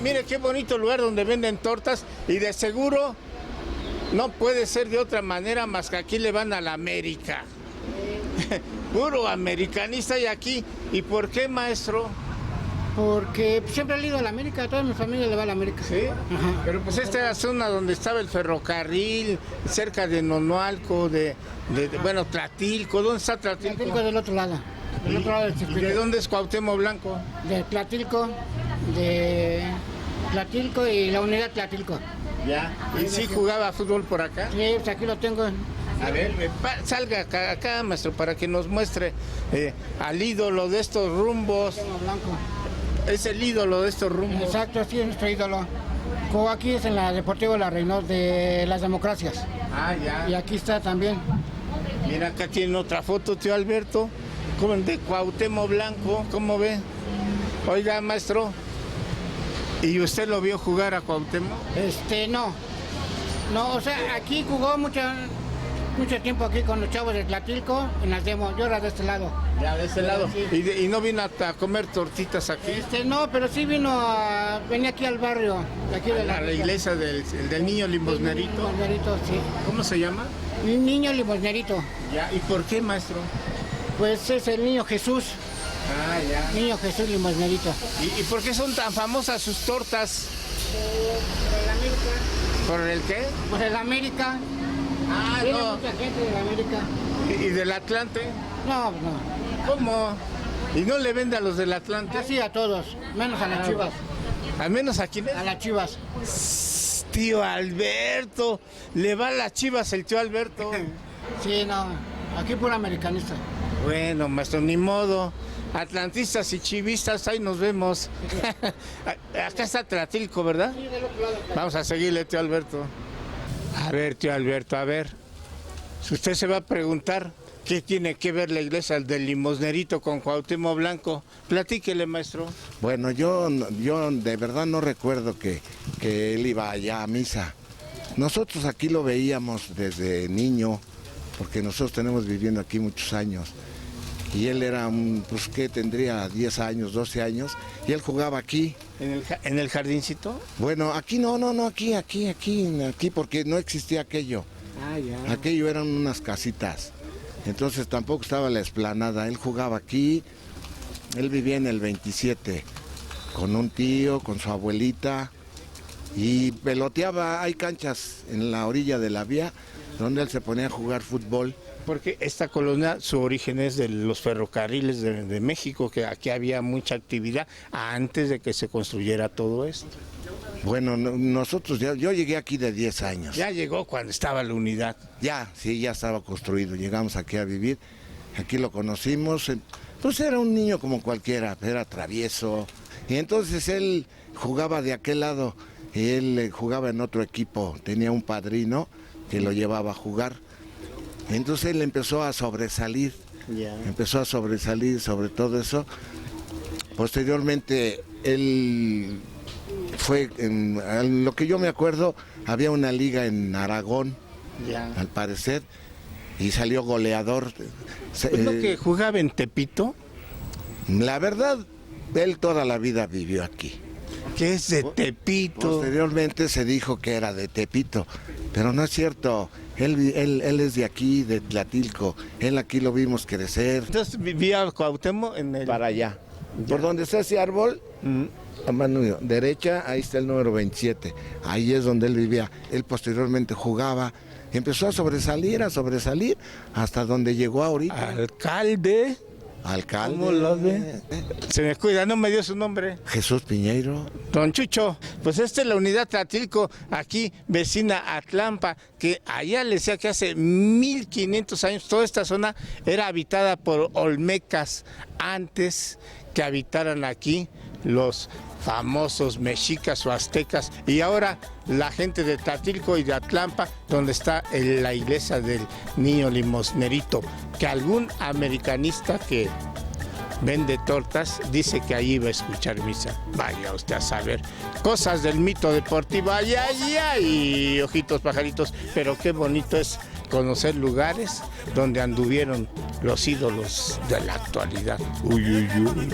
Mire qué bonito lugar donde venden tortas y de seguro no puede ser de otra manera más que aquí le van a la América. Puro americanista y aquí. ¿Y por qué, maestro? Porque siempre he ido a la América, toda mi familia le va a la América. Sí, ajá. Pero pues esta es la zona donde estaba el ferrocarril, cerca de Nonualco, bueno, Tlatilco. ¿Dónde está Tlatilco? Tlatilco del otro lado del circuito. ¿De dónde es Cuauhtémoc Blanco? De Tlatilco y la unidad Tlatilco. Ya. ¿Y sí jugaba fútbol por acá? Sí, pues aquí lo tengo. A ver, salga acá, maestro, para que nos muestre al ídolo de estos rumbos. Blanco. Es el ídolo de estos rumbos. Exacto, sí, es nuestro ídolo. Como aquí es en la Deportivo La Reynosa de las Democracias. Ah, ya. Y aquí está también. Mira, acá tiene otra foto, tío Alberto, como de Cuauhtémoc Blanco, ¿cómo ve? Oiga, maestro, ¿y usted lo vio jugar a Cuauhtémoc? No, o sea, aquí jugó mucho tiempo aquí con los chavos de Tlatilco en las demos. Yo era de este lado. Ya, de este lado. Sí. ¿Y no vino a comer tortitas aquí? No, pero sí venía aquí al barrio. De aquí de la iglesia del niño limosnerito. Limosnerito, sí. ¿Cómo se llama? Niño limosnerito. Ya, ¿y por qué, maestro? Pues es el niño Jesús. Ah, ya. Niño Jesús limosnerito. ¿Y por qué son tan famosas sus tortas? Por el América. ¿Por el qué? Por el América. Ah, Viene no. mucha gente del América. ¿Y del Atlante? No. ¿Cómo? ¿Y no le vende a los del Atlante? Así a todos, menos a las Chivas. ¿Al menos a quiénes? A las Chivas. Tío Alberto, le va a las Chivas el tío Alberto. Sí, no, aquí puro americanista. Bueno, maestro, ni modo. Atlantistas y chivistas, ahí nos vemos. Acá está Tlatilco, ¿verdad? Sí, del otro lado. Vamos a seguirle, tío Alberto. A ver, tío Alberto, a ver. Si usted se va a preguntar qué tiene que ver la iglesia del Limosnerito con Cuauhtémoc Blanco, platíquele, maestro. Bueno, yo de verdad no recuerdo que él iba allá a misa. Nosotros aquí lo veíamos desde niño, porque nosotros tenemos viviendo aquí muchos años. Y él era, pues que tendría 10 años, 12 años, y él jugaba aquí. ¿En el jardincito? Bueno, aquí no, aquí, porque no existía aquello. Ah, ya. Aquello eran unas casitas. Entonces tampoco estaba la explanada. Él jugaba aquí, él vivía en el 27, con un tío, con su abuelita, y peloteaba. Hay canchas en la orilla de la vía donde él se ponía a jugar fútbol. Porque esta colonia, su origen es de los ferrocarriles de México, que aquí había mucha actividad antes de que se construyera todo esto. Bueno, nosotros, yo llegué aquí de 10 años. Ya llegó cuando estaba la unidad. Ya estaba construido, llegamos aquí a vivir, aquí lo conocimos, pues era un niño como cualquiera, era travieso, y entonces él jugaba de aquel lado, y él jugaba en otro equipo, tenía un padrino que lo llevaba a jugar. Entonces él empezó a sobresalir, sobre todo eso. Posteriormente él fue, en lo que yo me acuerdo, había una liga en Aragón, al parecer, y salió goleador. ¿Es lo que jugaba en Tepito? La verdad, él toda la vida vivió aquí. ¿Qué es de Tepito? Posteriormente se dijo que era de Tepito, pero no es cierto. Él es de aquí, de Tlatilco. Él aquí lo vimos crecer. Entonces vivía Cuauhtémoc en el... Para allá. Por donde está ese árbol, a mano derecha, ahí está el número 27. Ahí es donde él vivía. Él posteriormente jugaba. Empezó a sobresalir, hasta donde llegó ahorita. Alcalde. ¿Cómo lo ve? Se me cuida, no me dio su nombre. Jesús Piñeiro. Don Chucho, pues esta es la unidad Tlatilco, aquí vecina a Tlampa, que allá le decía que hace 1500 años toda esta zona era habitada por olmecas antes que habitaran aquí los famosos mexicas o aztecas, y ahora la gente de Tlatilco y de Atlampa, donde está la iglesia del Niño Limosnerito, que algún americanista que vende tortas dice que allí va a escuchar misa. Vaya usted a saber, cosas del mito deportivo, y ojitos pajaritos, pero qué bonito es conocer lugares donde anduvieron los ídolos de la actualidad. Uy, uy, uy.